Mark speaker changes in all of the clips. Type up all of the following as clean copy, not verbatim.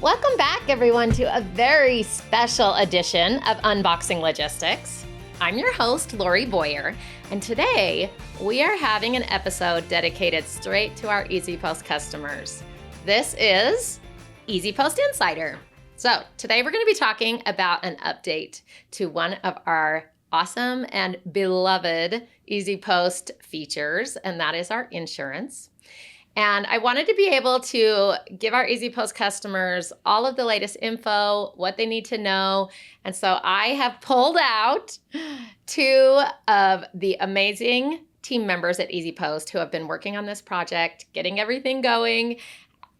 Speaker 1: Welcome back, everyone, to a very special edition of Unboxing Logistics. I'm your host, Lori Boyer, and today we are having an episode dedicated straight to our EasyPost customers. This is EasyPost Insider. So today we're going to be talking about an update to one of our awesome and beloved EasyPost features, and that is our insurance. And I wanted to be able to give our EasyPost customers all of the latest info, what they need to know. And so I have pulled out two of the amazing team members at EasyPost who have been working on this project, getting everything going.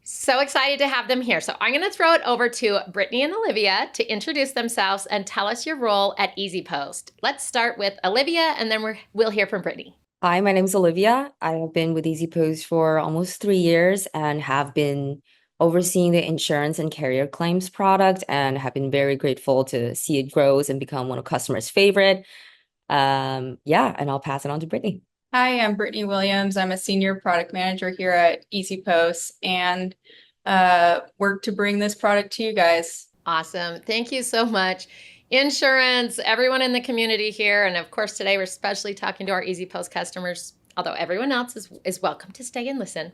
Speaker 1: So excited to have them here. So I'm going to throw it over to Brittany and Olivia to introduce themselves and tell us your role at EasyPost. Let's start with Olivia, and then we'll hear from Brittany.
Speaker 2: Hi, my name is Olivia. I have been with EasyPost for almost 3 years and have been overseeing the insurance and carrier claims product and have been very grateful to see it grows and become one of customers' favorite. And I'll pass it on to Brittany.
Speaker 3: Hi, I'm Brittany Williams. I'm a senior product manager here at EasyPost and work to bring this product to you guys.
Speaker 1: Awesome. Thank you so much. Insurance, everyone in the community here. And of course, today we're especially talking to our EasyPost customers, although everyone else is welcome to stay and listen.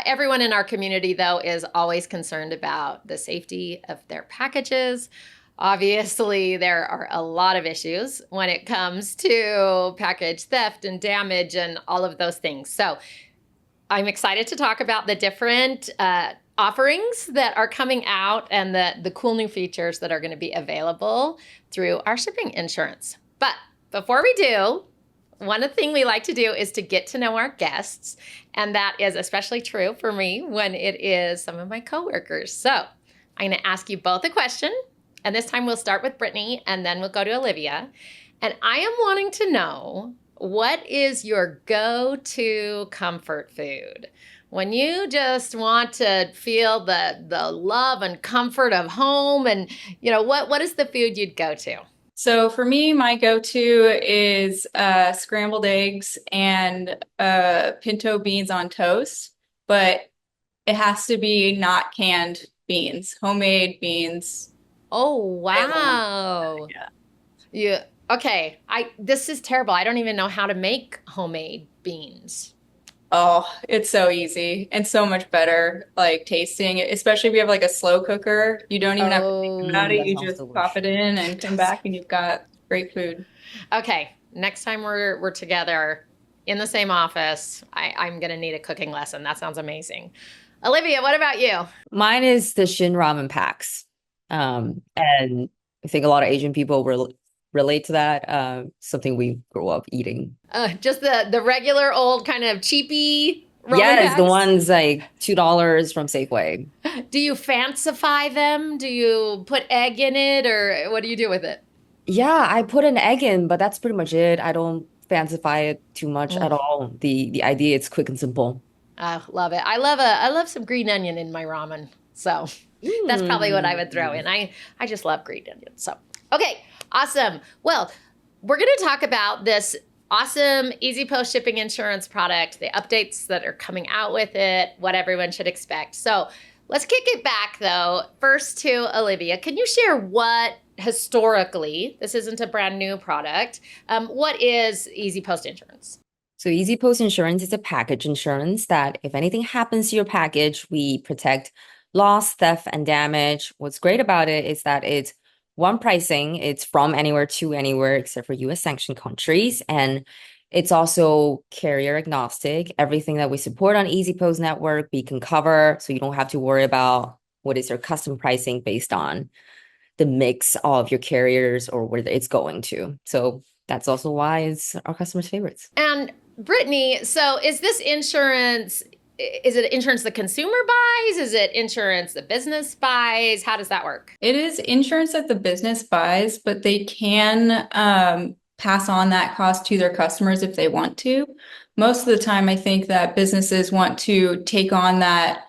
Speaker 1: Everyone in our community, though, is always concerned about the safety of their packages. Obviously, there are a lot of issues when it comes to package theft and damage and all of those things. So I'm excited to talk about the different offerings that are coming out and the cool new features that are going to be available through our shipping insurance. But before we do, one thing we like to do is to get to know our guests. And that is especially true for me when it is some of my coworkers. So I'm going to ask you both a question. And this time we'll start with Brittany and then we'll go to Olivia. And I am wanting to know, what is your go-to comfort food? When you just want to feel the love and comfort of home, and what is the food you'd go to?
Speaker 3: So for me, my go-to is scrambled eggs and pinto beans on toast, but it has to be not canned beans, homemade beans.
Speaker 1: Oh, wow. Yeah. Okay. This is terrible. I don't even know how to make homemade beans.
Speaker 3: Oh, it's so easy and so much better, like tasting, especially if you have like a slow cooker. You don't even have to think about it. You just pop it in and come back and you've got great food.
Speaker 1: Okay. Next time we're together in the same office, I'm going to need a cooking lesson. That sounds amazing. Olivia, what about you?
Speaker 2: Mine is the Shin ramen packs. And I think a lot of Asian people relate to that. Something we grew up eating.
Speaker 1: Just the regular old kind of cheapy ramen
Speaker 2: Yes, the
Speaker 1: packs?
Speaker 2: ones like $2 from Safeway.
Speaker 1: Do you fancify them? Do you put egg in it, or what do you do with it?
Speaker 2: Yeah, I put an egg in, but that's pretty much it. I don't fancify it too much at all. The idea, it's quick and simple.
Speaker 1: I love it. I love some green onion in my ramen. So that's probably what I would throw in. I just love green onion. So, okay, awesome. Well, we're going to talk about this awesome EasyPost Shipping Insurance product, the updates that are coming out with it, what everyone should expect. So let's kick it back, though. First to Olivia. Can you share what historically, this isn't a brand new product, what is EasyPost Insurance?
Speaker 2: So EasyPost Insurance is a package insurance that if anything happens to your package, we protect loss, theft, and damage. What's great about it is that it's one pricing. It's from anywhere to anywhere except for US sanctioned countries. And it's also carrier agnostic. Everything that we support on EasyPost network, we can cover. So you don't have to worry about what is your custom pricing based on the mix of your carriers or where it's going to. So that's also why it's our customers' favorites.
Speaker 1: And Brittany, so is this insurance, is it insurance the consumer buys? Is it insurance the business buys? How does that work?
Speaker 3: It is insurance that the business buys, but they can pass on that cost to their customers if they want to. Most of the time, I think that businesses want to take on that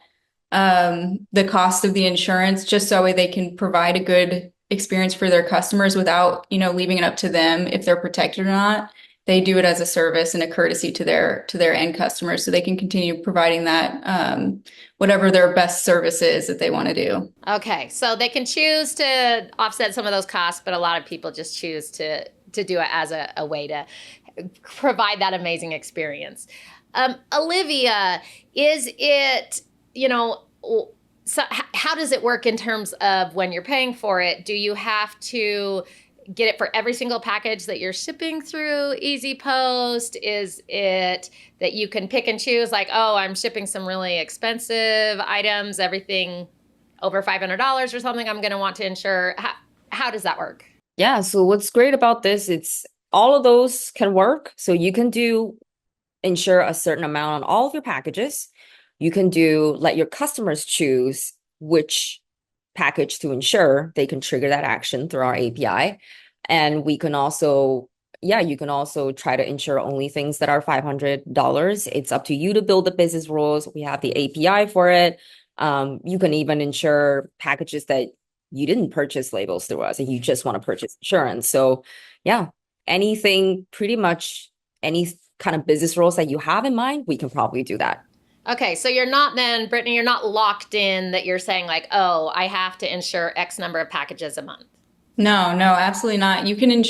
Speaker 3: the cost of the insurance just so they can provide a good experience for their customers without, leaving it up to them if they're protected or not. they do it as a service and a courtesy to their end customers, so they can continue providing that whatever their best service is that they want to do.
Speaker 1: Okay, so they can choose to offset some of those costs, but a lot of people just choose to do it as a way to provide that amazing experience. Olivia, is it, so how does it work in terms of when you're paying for it? Do you have to get it for every single package that you're shipping through EasyPost? Is it that you can pick and choose, like, oh, I'm shipping some really expensive items, everything over $500 or something I'm going to want to insure? How does that work?
Speaker 2: Yeah, so what's great about this, it's all of those can work. So you can insure a certain amount on all of your packages. You can let your customers choose which package to insure. They can trigger that action through our API. And we can also, you can also try to insure only things that are $500. It's up to you to build the business rules. We have the API for it. You can even insure packages that you didn't purchase labels through us and you just want to purchase insurance. So yeah, anything, pretty much any kind of business rules that you have in mind, we can probably do that.
Speaker 1: Okay, so you're not then, Brittany, you're not locked in that you're saying like, oh, I have to insure X number of packages a month.
Speaker 3: No, absolutely not. You can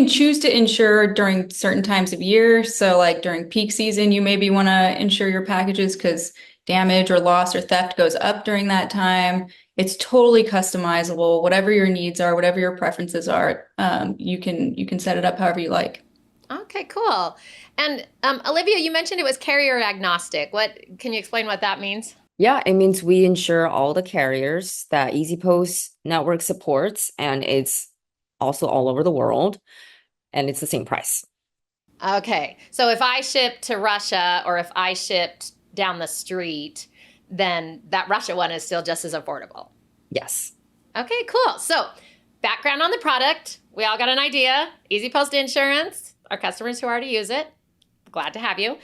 Speaker 3: choose to insure during certain times of year. So like during peak season, you maybe want to insure your packages because damage or loss or theft goes up during that time. It's totally customizable. Whatever your needs are, whatever your preferences are, you can set it up however you like.
Speaker 1: Okay, cool. And Olivia, you mentioned it was carrier agnostic. Can you explain what that means?
Speaker 2: Yeah, it means we insure all the carriers that EasyPost network supports, and it's also all over the world, and it's the same price.
Speaker 1: Okay, so if I ship to Russia or if I shipped down the street, then that Russia one is still just as affordable.
Speaker 2: Yes.
Speaker 1: Okay, cool. So background on the product. We all got an idea. EasyPost Insurance, our customers who already use it. Glad to have you.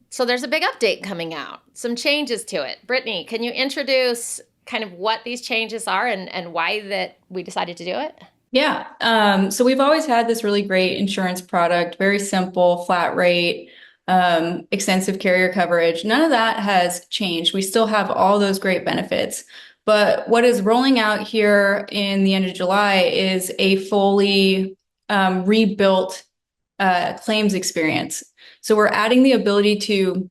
Speaker 1: So there's a big update coming out, some changes to it. Brittany, can you introduce kind of what these changes are and why that we decided to do it?
Speaker 3: Yeah. So we've always had this really great insurance product, very simple, flat rate, extensive carrier coverage. None of that has changed. We still have all those great benefits. But what is rolling out here in the end of July is a fully rebuilt claims experience. So we're adding the ability to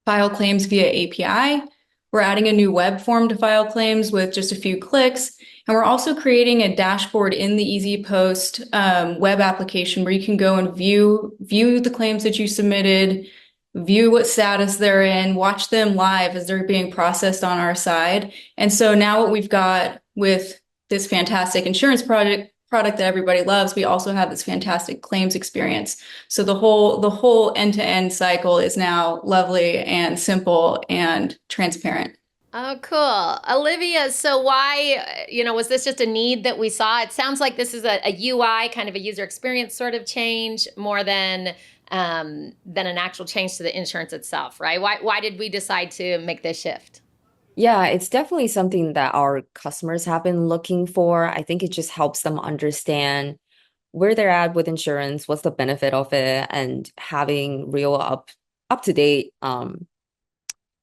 Speaker 3: file claims via API. We're adding a new web form to file claims with just a few clicks. And we're also creating a dashboard in the EasyPost web application where you can go and view the claims that you submitted, view what status they're in, watch them live as they're being processed on our side. And so now what we've got with this fantastic insurance product that everybody loves, we also have this fantastic claims experience. So the whole end-to-end cycle is now lovely and simple and transparent.
Speaker 1: Oh, cool. Olivia, so why, was this just a need that we saw? It sounds like this is a UI, kind of a user experience sort of change more than an actual change to the insurance itself, right? Why did we decide to make this shift?
Speaker 2: Yeah, it's definitely something that our customers have been looking for. I think it just helps them understand where they're at with insurance, what's the benefit of it, and having real up to date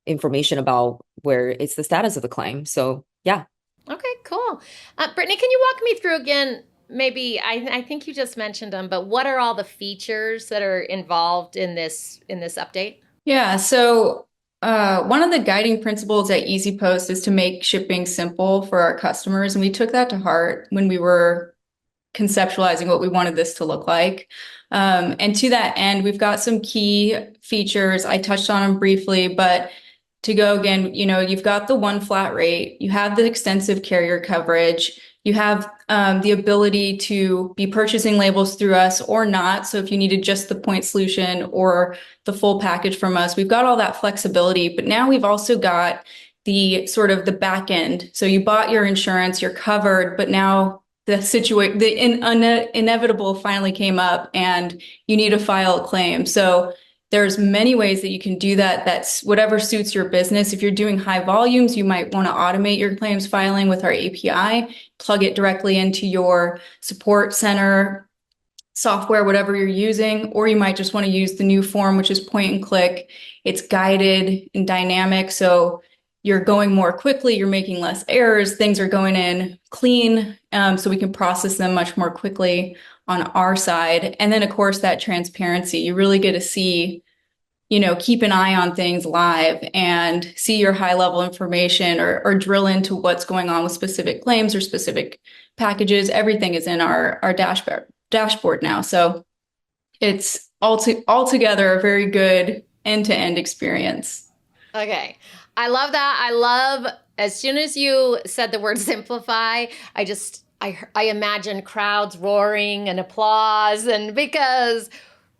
Speaker 2: information about where it's the status of the claim. So yeah.
Speaker 1: Okay, cool. Brittany, can you walk me through again? Maybe I think you just mentioned them, but what are all the features that are involved in this update?
Speaker 3: Yeah, so one of the guiding principles at EasyPost is to make shipping simple for our customers. And we took that to heart when we were conceptualizing what we wanted this to look like. And to that end, we've got some key features. I touched on them briefly, but to go again, you've got the one flat rate, you have the extensive carrier coverage, you have the ability to be purchasing labels through us or not. So if you needed just the point solution or the full package from us, we've got all that flexibility. But now we've also got the sort of the back end. So you bought your insurance, you're covered, but now the inevitable finally came up and you need to file a claim. So there's many ways that you can do that. That's whatever suits your business. If you're doing high volumes, you might want to automate your claims filing with our API, plug it directly into your support center, software, whatever you're using, or you might just want to use the new form, which is point and click. It's guided and dynamic, so you're going more quickly, you're making less errors, things are going in clean, so we can process them much more quickly on our side. And then, of course, that transparency. You really get to see, keep an eye on things live and see your high level information or drill into what's going on with specific claims or specific packages. Everything is in our dashboard now. So it's altogether a very good end-to-end experience.
Speaker 1: Okay. I love that. I love, as soon as you said the word simplify, I imagine crowds roaring and applause, and because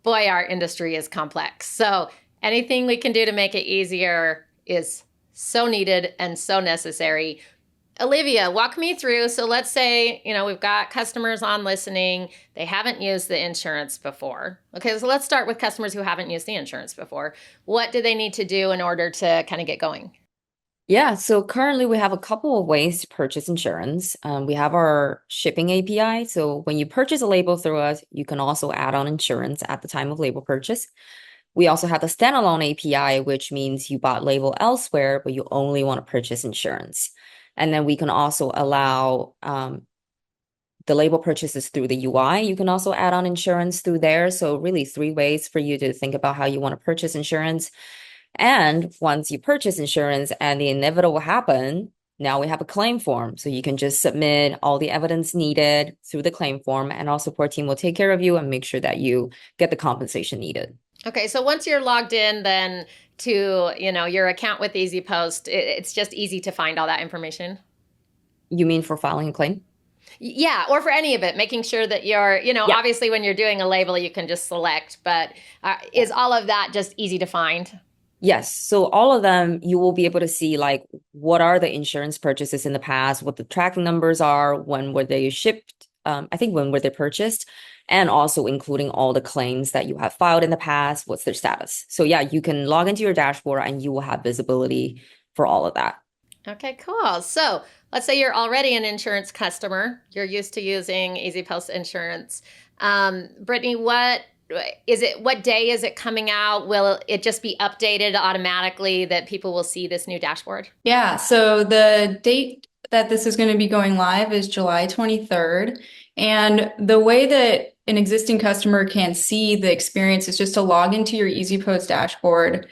Speaker 1: boy, our industry is complex. So anything we can do to make it easier is so needed and so necessary. Olivia, walk me through. So let's say, we've got customers on listening. They haven't used the insurance before. Okay, so let's start with customers who haven't used the insurance before. What do they need to do in order to kind of get going?
Speaker 2: Yeah, so currently we have a couple of ways to purchase insurance. We have our shipping API. So when you purchase a label through us, you can also add on insurance at the time of label purchase. We also have the standalone API, which means you bought label elsewhere, but you only want to purchase insurance. And then we can also allow the label purchases through the UI. You can also add on insurance through there. So really 3 ways for you to think about how you want to purchase insurance. And once you purchase insurance and the inevitable will happen, now we have a claim form. So you can just submit all the evidence needed through the claim form, and our support team will take care of you and make sure that you get the compensation needed.
Speaker 1: Okay, so once you're logged in then to, your account with EasyPost, it's just easy to find all that information?
Speaker 2: You mean for filing a claim?
Speaker 1: Yeah, or for any of it, making sure that you're,
Speaker 2: Yeah.
Speaker 1: obviously when you're doing a label, you can just select, but is all of that just easy to find?
Speaker 2: Yes. So all of them, you will be able to see like what are the insurance purchases in the past, what the tracking numbers are, when were they shipped, I think when were they purchased, and also including all the claims that you have filed in the past, what's their status. So yeah, you can log into your dashboard and you will have visibility for all of that.
Speaker 1: Okay, cool. So let's say you're already an insurance customer. You're used to using EasyPost Insurance. Brittany, what day is it coming out? Will it just be updated automatically that people will see this new dashboard?
Speaker 3: Yeah, so the date that this is going to be going live is July 23rd. And the way that an existing customer can see the experience is just to log into your EasyPost dashboard.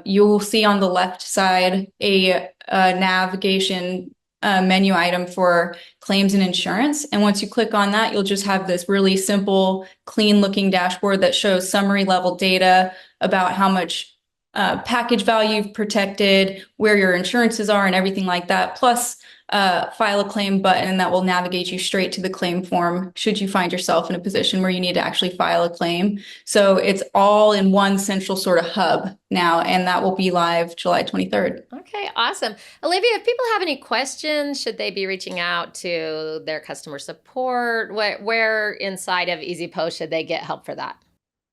Speaker 3: You'll see on the left side a navigation menu item for claims and insurance. And once you click on that, you'll just have this really simple, clean looking dashboard that shows summary level data about how much package value you've protected, where your insurances are, and everything like that. Plus, file a claim button that will navigate you straight to the claim form should you find yourself in a position where you need to actually file a claim. So it's all in one central sort of hub now, and that will be live July 23rd.
Speaker 1: Okay, awesome. Olivia, if people have any questions, should they be reaching out to their customer support? Where inside of EasyPost should they get help for that?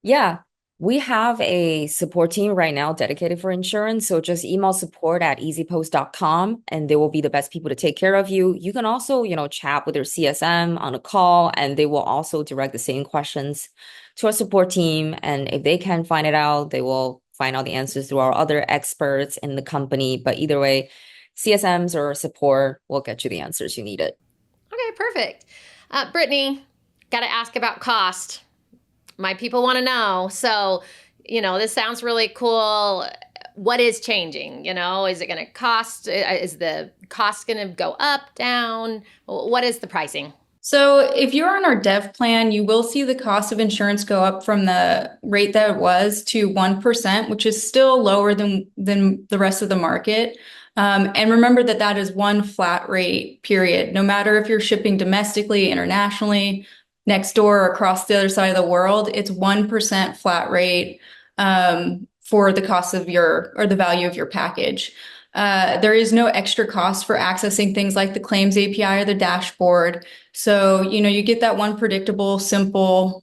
Speaker 2: Yeah. We have a support team right now dedicated for insurance. So just email support@easypost.com and they will be the best people to take care of you. You can also, chat with their CSM on a call, and they will also direct the same questions to our support team. And if they can find it out, they will find out the answers through our other experts in the company. But either way, CSMs or support will get you the answers you needed.
Speaker 1: Okay, perfect. Brittany, got to ask about cost. My people want to know. So, this sounds really cool. What is changing? Is it going to cost? Is the cost going to go up, down? What is the pricing?
Speaker 3: So if you're on our dev plan, you will see the cost of insurance go up from the rate that it was to 1%, which is still lower than the rest of the market. And remember that is one flat rate, period. No matter if you're shipping domestically, internationally, next door, or across the other side of the world, it's 1% flat rate for the cost of the value of your package. There is no extra cost for accessing things like the claims API or the dashboard. So, you get that one predictable, simple,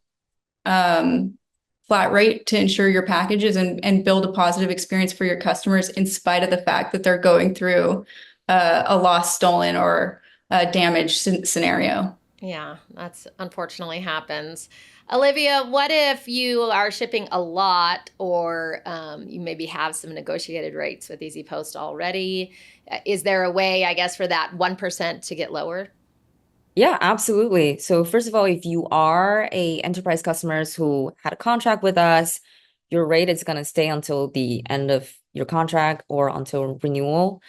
Speaker 3: flat rate to insure your packages and build a positive experience for your customers in spite of the fact that they're going through a lost, stolen, or damaged scenario.
Speaker 1: Yeah, that's unfortunately happens. Olivia, what if you are shipping a lot, or you maybe have some negotiated rates with EasyPost already? Is there a way, I guess, for that 1% to get lowered?
Speaker 2: Yeah, absolutely. So first of all, if you are a enterprise customers who had a contract with us, your rate is going to stay until the end of your contract or until renewal.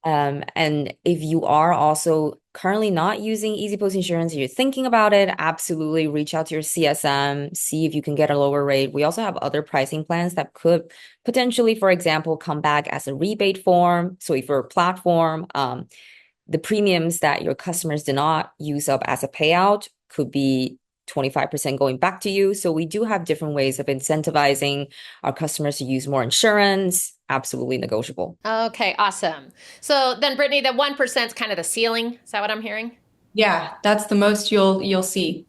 Speaker 2: And if you are also currently not using EasyPost Insurance, you're thinking about it, absolutely reach out to your CSM, see if you can get a lower rate. We also have other pricing plans that could potentially, for example, come back as a rebate form. So if you're a platform, the premiums that your customers did not use up as a payout could be 25% going back to you. So we do have different ways of incentivizing our customers to use more insurance. Absolutely negotiable.
Speaker 1: Okay, awesome. So then, Brittany, the 1% is kind of the ceiling. Is that what I'm hearing?
Speaker 3: Yeah, that's the most you'll see.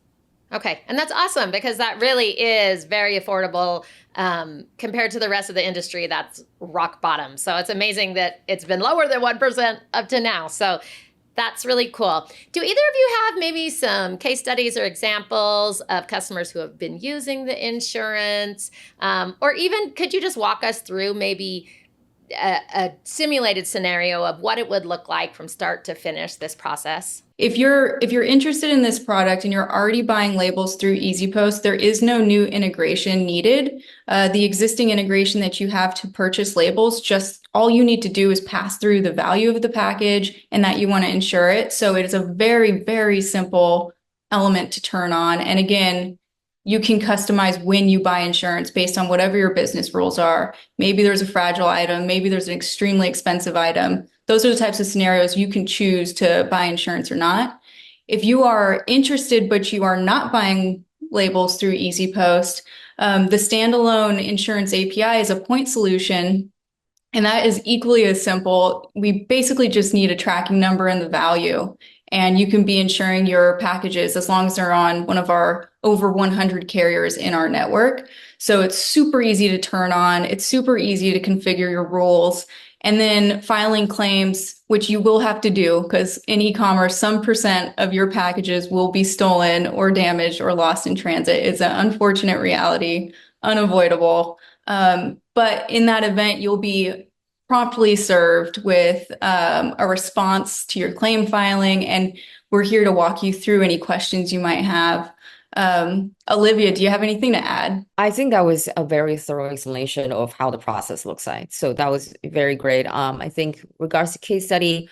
Speaker 1: Okay, and that's awesome because that really is very affordable compared to the rest of the industry. That's rock bottom. So it's amazing that it's been lower than 1% up to now. So that's really cool. Do either of you have maybe some case studies or examples of customers who have been using the insurance? Or even could you just walk us through maybe a simulated scenario of what it would look like from start to finish this process?
Speaker 3: If you're interested in this product and you're already buying labels through EasyPost, there is no new integration needed. The existing integration that you have to purchase labels, just all you need to do is pass through the value of the package and that you want to insure it. So it is a very, very simple element to turn on. And again, you can customize when you buy insurance based on whatever your business rules are. Maybe there's a fragile item, maybe there's an extremely expensive item. Those are the types of scenarios you can choose to buy insurance or not. If you are interested, but you are not buying labels through EasyPost, the standalone insurance API is a point solution, and that is equally as simple. We basically just need a tracking number and the value, and you can be insuring your packages as long as they're on one of our over 100 carriers in our network. So it's super easy to turn on. It's super easy to configure your rules. And then filing claims, which you will have to do because in e-commerce, some percent of your packages will be stolen or damaged or lost in transit. It's an unfortunate reality, unavoidable. But in that event, you'll be promptly served with a response to your claim filing, and we're here to walk you through any questions you might have. Olivia, do you have anything to add?
Speaker 2: I think that was a very thorough explanation of how the process looks like. So that was very great. I think regards to case study,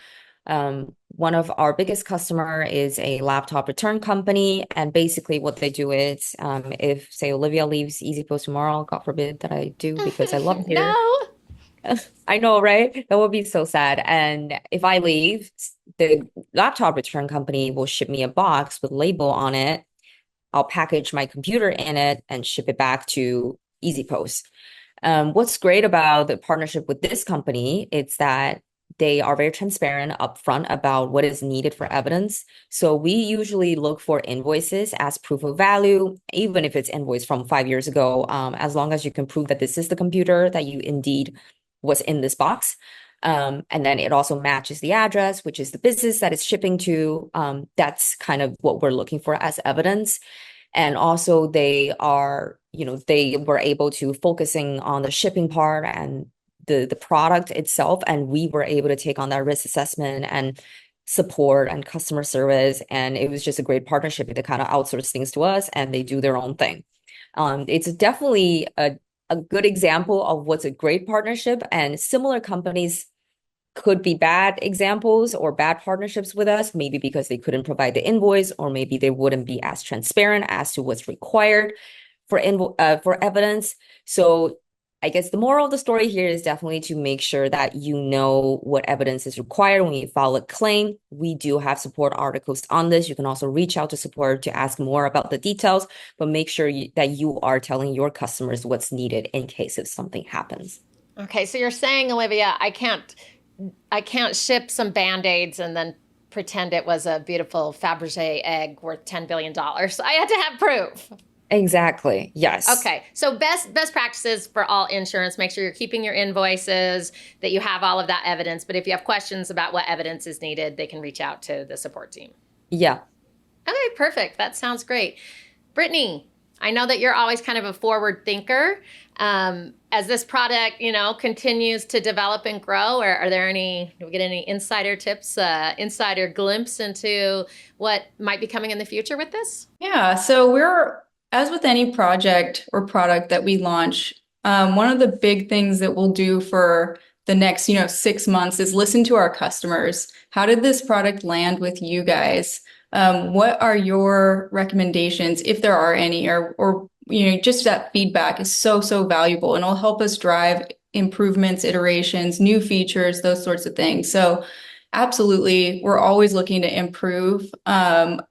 Speaker 2: one of our biggest customer is a laptop return company. And basically what they do is, if say Olivia leaves EasyPost tomorrow, God forbid that I do because I love it here.
Speaker 1: No.
Speaker 2: I know, right? That would be so sad. And if I leave, the laptop return company will ship me a box with label on it. I'll package my computer in it and ship it back to EasyPost. What's great about the partnership with this company is that they are very transparent upfront about what is needed for evidence. So we usually look for invoices as proof of value, even if it's invoice from 5 years ago, as long as you can prove that this is the computer that you indeed was in this box. And then it also matches the address, which is the business that it's shipping to. That's kind of what we're looking for as evidence. And also they are, they were able to focusing on the shipping part and the product itself. And we were able to take on that risk assessment and support and customer service. And it was just a great partnership to kind of outsource things to us and they do their own thing. It's definitely a good example of what's a great partnership, and similar companies could be bad examples or bad partnerships with us, maybe because they couldn't provide the invoice, or maybe they wouldn't be as transparent as to what's required for evidence. So I guess the moral of the story here is definitely to make sure that you know what evidence is required when you file a claim. We do have support articles on this. You can also reach out to support to ask more about the details, but make sure that you are telling your customers what's needed in case if something happens.
Speaker 1: Okay, so you're saying, Olivia, I can't ship some Band-Aids and then pretend it was a beautiful Fabergé egg worth $10 billion. I had to have proof.
Speaker 2: Exactly. Yes.
Speaker 1: Okay. So best practices for all insurance, make sure you're keeping your invoices, that you have all of that evidence. But if you have questions about what evidence is needed, they can reach out to the support team.
Speaker 2: Yeah.
Speaker 1: Okay, perfect. That sounds great. Brittany, I know that you're always kind of a forward thinker. As this product, continues to develop and grow, or do we get any insider tips, insider glimpse into what might be coming in the future with this?
Speaker 3: Yeah, so as with any project or product that we launch, one of the big things that we'll do for the next, 6 months is listen to our customers. How did this product land with you guys? What are your recommendations, if there are any, or just that feedback is so valuable, and it'll help us drive improvements, iterations, new features, those sorts of things. So absolutely, we're always looking to improve and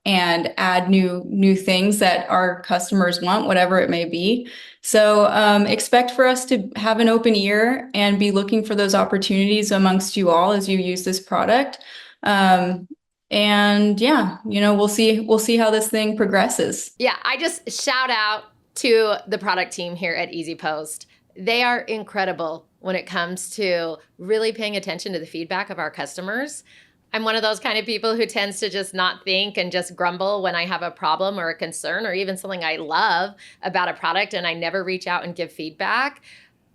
Speaker 3: add new things that our customers want, whatever it may be. So expect for us to have an open ear and be looking for those opportunities amongst you all as you use this product. And yeah, we'll see how this thing progresses.
Speaker 1: Yeah, I just shout out to the product team here at EasyPost. They are incredible when it comes to really paying attention to the feedback of our customers. I'm one of those kind of people who tends to just not think and just grumble when I have a problem or a concern or even something I love about a product, and I never reach out and give feedback.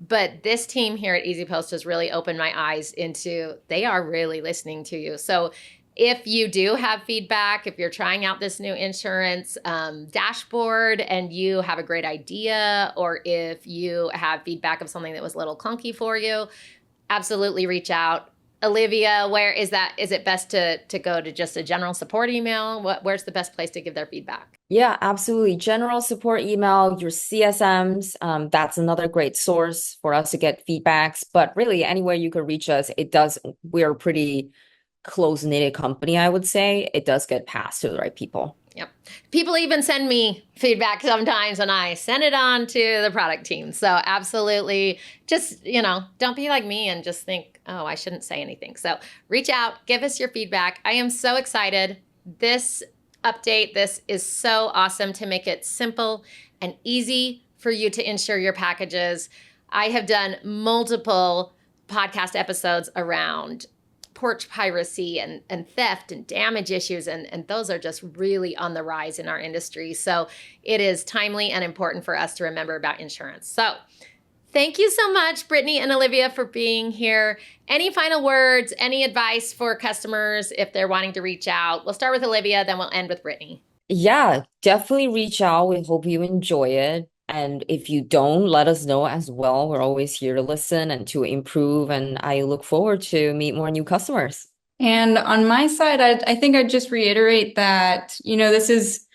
Speaker 1: But this team here at EasyPost has really opened my eyes into, they are really listening to you. So if you do have feedback, if you're trying out this new insurance dashboard and you have a great idea, or if you have feedback of something that was a little clunky for you, absolutely reach out. Olivia, where is that? Is it best to go to just a general support email? Where's the best place to give their feedback?
Speaker 2: Yeah, absolutely. General support email, your CSMs, that's another great source for us to get feedbacks. But really, anywhere you could reach us, we're a pretty close-knitted company, I would say. It does get passed to the right people.
Speaker 1: Yep. People even send me feedback sometimes, and I send it on to the product team. So absolutely, just, don't be like me and just think, oh, I shouldn't say anything. So reach out, give us your feedback. I am so excited. This update, this is so awesome to make it simple and easy for you to insure your packages. I have done multiple podcast episodes around porch piracy and theft and damage issues, and those are just really on the rise in our industry. So it is timely and important for us to remember about insurance. So thank you so much, Brittany and Olivia, for being here. Any final words, any advice for customers if they're wanting to reach out? We'll start with Olivia, then we'll end with Brittany.
Speaker 2: Yeah, definitely reach out. We hope you enjoy it. And if you don't, let us know as well. We're always here to listen and to improve. And I look forward to meet more new customers.
Speaker 3: And on my side, I think I'd just reiterate that, this is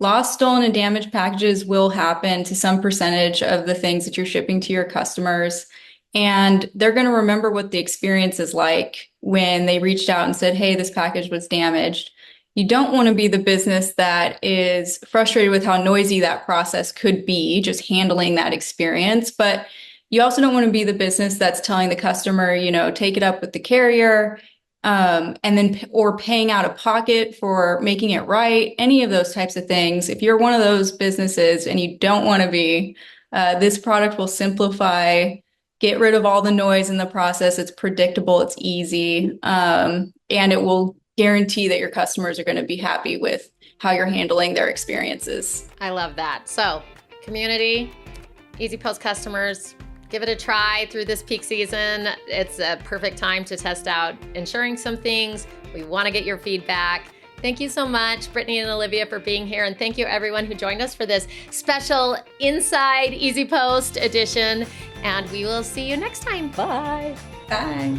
Speaker 3: lost, stolen, and damaged packages will happen to some percentage of the things that you're shipping to your customers. And they're going to remember what the experience is like when they reached out and said, hey, this package was damaged. You don't want to be the business that is frustrated with how noisy that process could be, just handling that experience. But you also don't want to be the business that's telling the customer, take it up with the carrier, and then or paying out of pocket for making it right, any of those types of things. If you're one of those businesses and you don't want to be, this product will simplify, get rid of all the noise in the process. It's predictable, it's easy, and it will guarantee that your customers are going to be happy with how you're handling their experiences.
Speaker 1: I love that. So, community, EasyPost customers, give it a try through this peak season. It's a perfect time to test out insuring some things. We want to get your feedback. Thank you so much, Brittany and Olivia, for being here. And thank you everyone who joined us for this special Inside EasyPost edition. And we will see you next time. Bye.
Speaker 3: Bye.